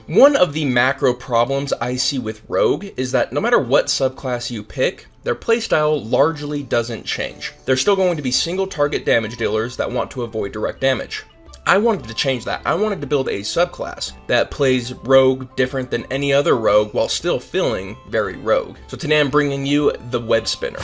One of the macro problems I see with Rogue is that no matter what subclass you pick, their playstyle largely doesn't change. They're still going to be single target damage dealers that want to avoid direct damage. I wanted to change that. I wanted to build a subclass that plays Rogue different than any other Rogue while still feeling very Rogue. So today I'm bringing you the Webspinner.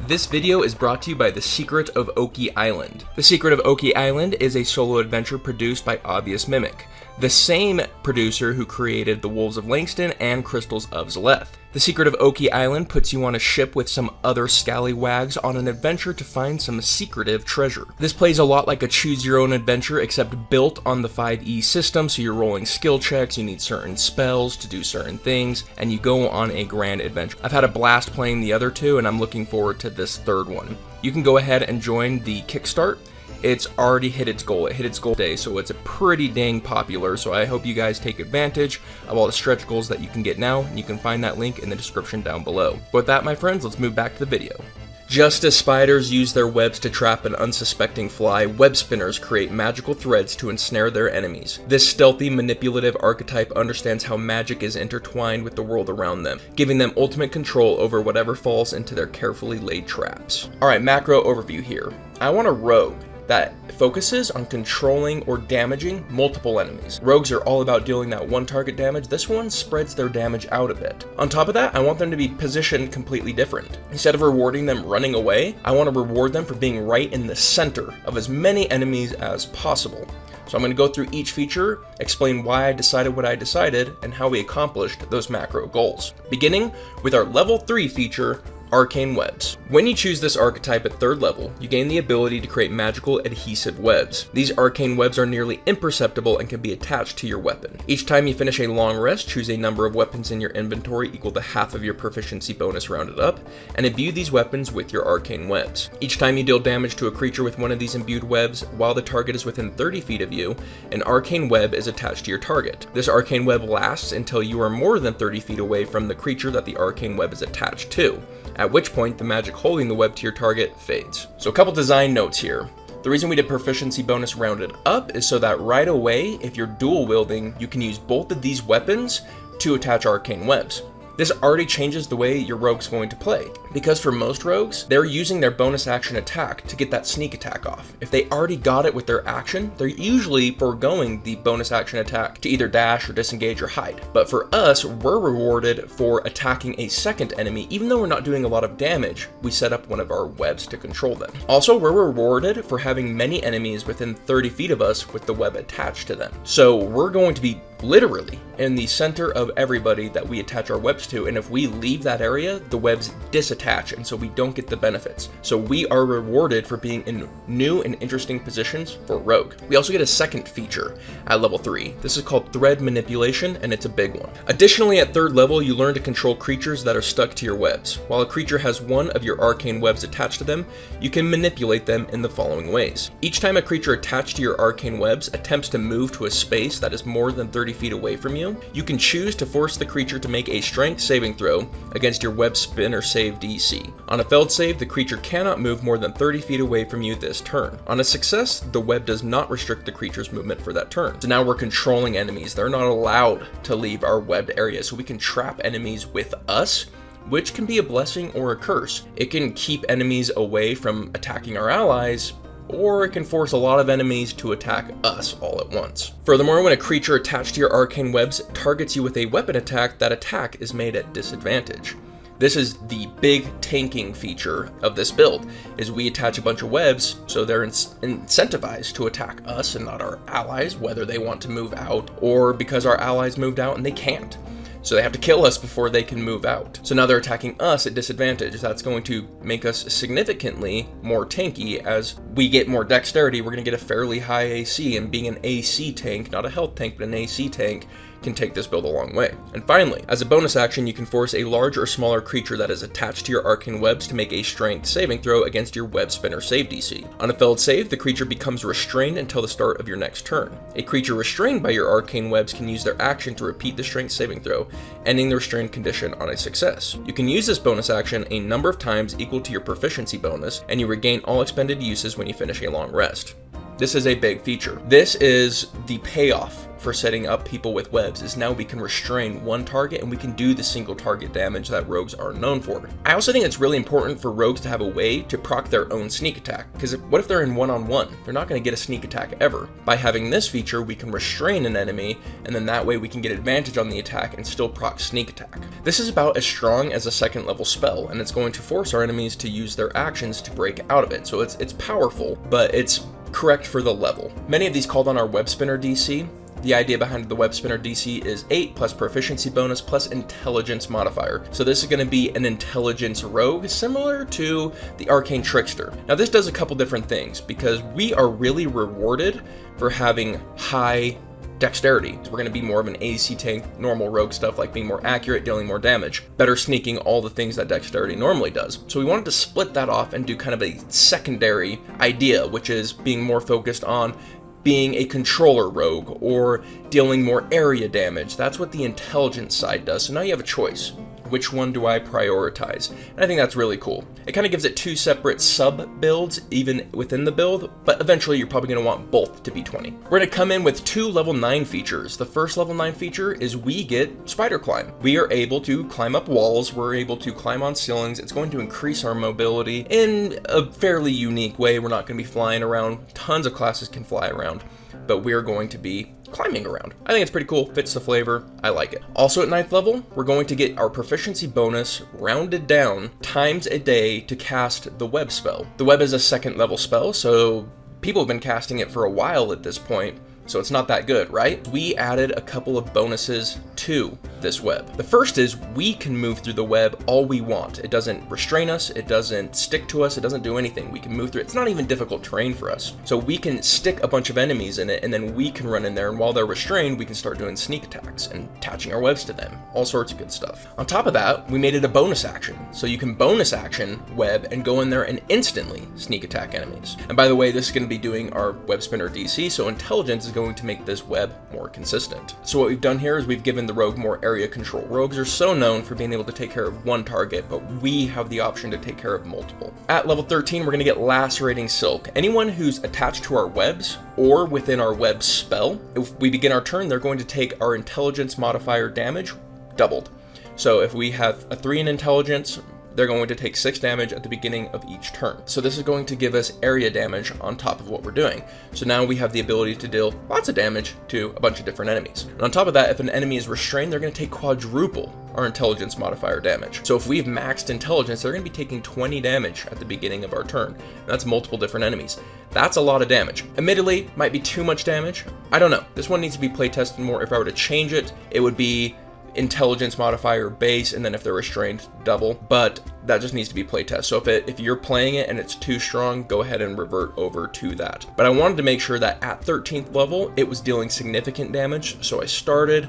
This video is brought to you by The Secret of Oki Island. The Secret of Oki Island is a solo adventure produced by Obvious Mimic, the same producer who created The Wolves of Langston and Crystals of Zaleth. The Secret of Oki Island puts you on a ship with some other scallywags on an adventure to find some secretive treasure. This plays a lot like a choose-your-own-adventure, except built on the 5e system, so you're rolling skill checks, you need certain spells to do certain things, and you go on a grand adventure. I've had a blast playing the other two, and I'm looking forward to this third one. You can go ahead and join the Kickstart. It's already hit its goal. It hit its goal today, so it's a pretty dang popular, so I hope you guys take advantage of all the stretch goals that you can get now, and you can find that link in the description down below. But with that, my friends, let's move back to the video. Just as spiders use their webs to trap an unsuspecting fly, web spinners create magical threads to ensnare their enemies. This stealthy, manipulative archetype understands how magic is intertwined with the world around them, giving them ultimate control over whatever falls into their carefully laid traps. Alright, macro overview here. I want a rogue that focuses on controlling or damaging multiple enemies. Rogues are all about dealing that one target damage. This one spreads their damage out a bit. On top of that, I want them to be positioned completely different. Instead of rewarding them running away, I want to reward them for being right in the center of as many enemies as possible. So I'm going to go through each feature, explain why I decided what I decided, and how we accomplished those macro goals. Beginning with our level 3 feature, Arcane Webs. When you choose this archetype at 3rd level, you gain the ability to create magical adhesive webs. These arcane webs are nearly imperceptible and can be attached to your weapon. Each time you finish a long rest, choose a number of weapons in your inventory equal to half of your proficiency bonus rounded up, and imbue these weapons with your arcane webs. Each time you deal damage to a creature with one of these imbued webs, while the target is within 30 feet of you, an arcane web is attached to your target. This arcane web lasts until you are more than 30 feet away from the creature that the arcane web is attached to, at which point the magic holding the web to your target fades. So a couple design notes here. The reason we did proficiency bonus rounded up is so that right away, if you're dual wielding, you can use both of these weapons to attach arcane webs. This already changes the way your rogue's going to play, because for most rogues, they're using their bonus action attack to get that sneak attack off. If they already got it with their action, they're usually foregoing the bonus action attack to either dash or disengage or hide. But for us, we're rewarded for attacking a second enemy. Even though we're not doing a lot of damage, we set up one of our webs to control them. Also, we're rewarded for having many enemies within 30 feet of us with the web attached to them. So we're going to be literally in the center of everybody that we attach our webs to, and if we leave that area, the webs disattach, and so we don't get the benefits. So we are rewarded for being in new and interesting positions for Rogue. We also get a second feature at level 3. This is called Thread Manipulation, and it's a big one. Additionally, at 3rd level, you learn to control creatures that are stuck to your webs. While a creature has one of your arcane webs attached to them, you can manipulate them in the following ways. Each time a creature attached to your arcane webs attempts to move to a space that is more than 30 feet away from you, you can choose to force the creature to make a strength saving throw against your web spin or save DC. On a failed save, the creature cannot move more than 30 feet away from you this turn. On a success, the web does not restrict the creature's movement for that turn. So now we're controlling enemies. They're not allowed to leave our webbed area, so we can trap enemies with us, which can be a blessing or a curse. It can keep enemies away from attacking our allies, or it can force a lot of enemies to attack us all at once. Furthermore, when a creature attached to your arcane webs targets you with a weapon attack, that attack is made at disadvantage. This is the big tanking feature of this build, is we attach a bunch of webs so they're incentivized to attack us and not our allies, whether they want to move out or because our allies moved out and they can't. So they have to kill us before they can move out. So now they're attacking us at disadvantage. That's going to make us significantly more tanky. As we get more dexterity, we're going to get a fairly high AC, and being an AC tank, not a health tank, but an AC tank, can take this build a long way. And finally, as a bonus action, you can force a large or smaller creature that is attached to your arcane webs to make a strength saving throw against your web spinner save DC. On a failed save, the creature becomes restrained until the start of your next turn. A creature restrained by your arcane webs can use their action to repeat the strength saving throw, ending the restrained condition on a success. You can use this bonus action a number of times equal to your proficiency bonus, and you regain all expended uses when you finish a long rest. This is a big feature. This is the payoff for setting up people with webs, is now we can restrain one target and we can do the single target damage that rogues are known for. I also think it's really important for rogues to have a way to proc their own sneak attack, because what if they're in one-on-one? They're not going to get a sneak attack ever. By having this feature, we can restrain an enemy, and then that way we can get advantage on the attack and still proc sneak attack. This is about as strong as a second level spell, and it's going to force our enemies to use their actions to break out of it. So it's powerful, but it's correct for the level. Many of these called on our Webspinner DC. The idea behind the Webspinner DC is 8 plus proficiency bonus plus intelligence modifier. So this is going to be an intelligence rogue, similar to the arcane trickster. Now this does a couple different things, because we are really rewarded for having high dexterity. So we're going to be more of an AC tank, normal rogue stuff like being more accurate, dealing more damage, better sneaking, all the things that dexterity normally does. So we wanted to split that off and do kind of a secondary idea, which is being more focused on being a controller rogue or dealing more area damage. That's what the intelligence side does. So now you have a choice. Which one do I prioritize? And I think that's really cool. It kind of gives it two separate sub builds even within the build, but eventually you're probably going to want both to be 20. We're going to come in with 2 level 9 features. The first level 9 feature is we get spider climb. We are able to climb up walls, we're able to climb on ceilings. It's going to increase our mobility in a fairly unique way. We're not going to be flying around. Tons of classes can fly around, but we're going to be climbing around. I think it's pretty cool, fits the flavor, I like it. Also at 9th level, we're going to get our proficiency bonus rounded down times a day to cast the web spell. The web is a 2nd level spell, so people have been casting it for a while at this point, so it's not that good, right? We added a couple of bonuses to this web. The first is we can move through the web all we want. It doesn't restrain us, it doesn't stick to us, it doesn't do anything. We can move through it. It's not even difficult terrain for us. So we can stick a bunch of enemies in it, and then we can run in there, and while they're restrained, we can start doing sneak attacks and attaching our webs to them. All sorts of good stuff. On top of that, we made it a bonus action. So you can bonus action web and go in there and instantly sneak attack enemies. And by the way, this is going to be doing our Webspinner DC, so intelligence is going to make this web more consistent. So what we've done here is we've given the rogue more area control. Rogues are so known for being able to take care of one target, but we have the option to take care of multiple. At level 13, we're going to get Lacerating Silk. Anyone who's attached to our webs or within our web spell, if we begin our turn, they're going to take our intelligence modifier damage doubled. So if we have a 3 in intelligence, they're going to take 6 damage at the beginning of each turn. So this is going to give us area damage on top of what we're doing. So now we have the ability to deal lots of damage to a bunch of different enemies. And on top of that, if an enemy is restrained, they're going to take quadruple our intelligence modifier damage. So if we've maxed intelligence, they're going to be taking 20 damage at the beginning of our turn. And that's multiple different enemies. That's a lot of damage. Admittedly, might be too much damage. I don't know. This one needs to be play tested more. If I were to change it, it would be intelligence modifier base, and then if they're restrained, double, but that just needs to be playtest. So if you're playing it and it's too strong, go ahead and revert over to that. But I wanted to make sure that at 13th level, it was dealing significant damage, so I started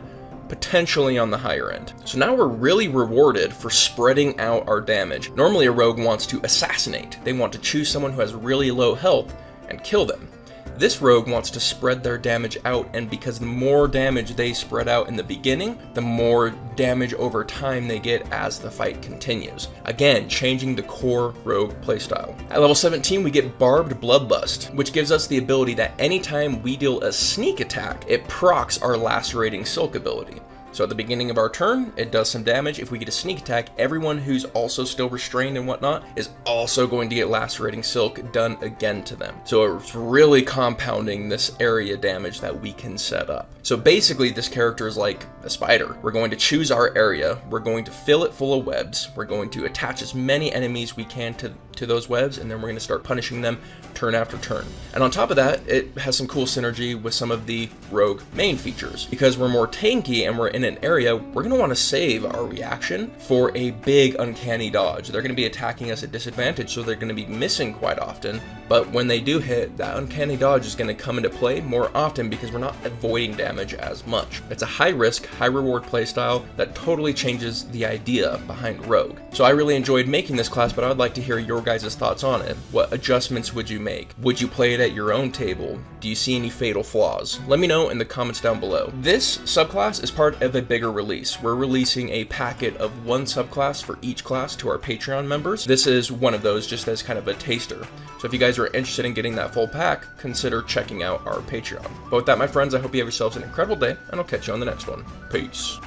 potentially on the higher end. So now we're really rewarded for spreading out our damage. Normally a rogue wants to assassinate. They want to choose someone who has really low health and kill them. This rogue wants to spread their damage out, and because the more damage they spread out in the beginning, the more damage over time they get as the fight continues. Again, changing the core rogue playstyle. At level 17, we get Barbed Bloodlust, which gives us the ability that anytime we deal a sneak attack, it procs our Lacerating Silk ability. So at the beginning of our turn, it does some damage. If we get a sneak attack, everyone who's also still restrained and whatnot is also going to get Lacerating Silk done again to them. So it's really compounding this area damage that we can set up. So basically, this character is like a spider. We're going to choose our area, we're going to fill it full of webs, we're going to attach as many enemies we can to those webs, and then we're going to start punishing them turn after turn. And on top of that, it has some cool synergy with some of the rogue main features. Because we're more tanky and we're in an area, we're going to want to save our reaction for a big uncanny dodge. They're going to be attacking us at disadvantage, so they're going to be missing quite often, but when they do hit, that uncanny dodge is going to come into play more often because we're not avoiding damage as much. It's a high risk, high reward playstyle that totally changes the idea behind rogue. So I really enjoyed making this class, but I would like to hear your guys' thoughts on it. What adjustments would you make? Would you play it at your own table? Do you see any fatal flaws? Let me know in the comments down below. This subclass is part of of a bigger release. We're releasing a packet of 1 subclass for each class to our Patreon members. This is one of those, just as kind of a taster. So if you guys are interested in getting that full pack, consider checking out our Patreon. But with that, my friends, I hope you have yourselves an incredible day, and I'll catch you on the next one. Peace.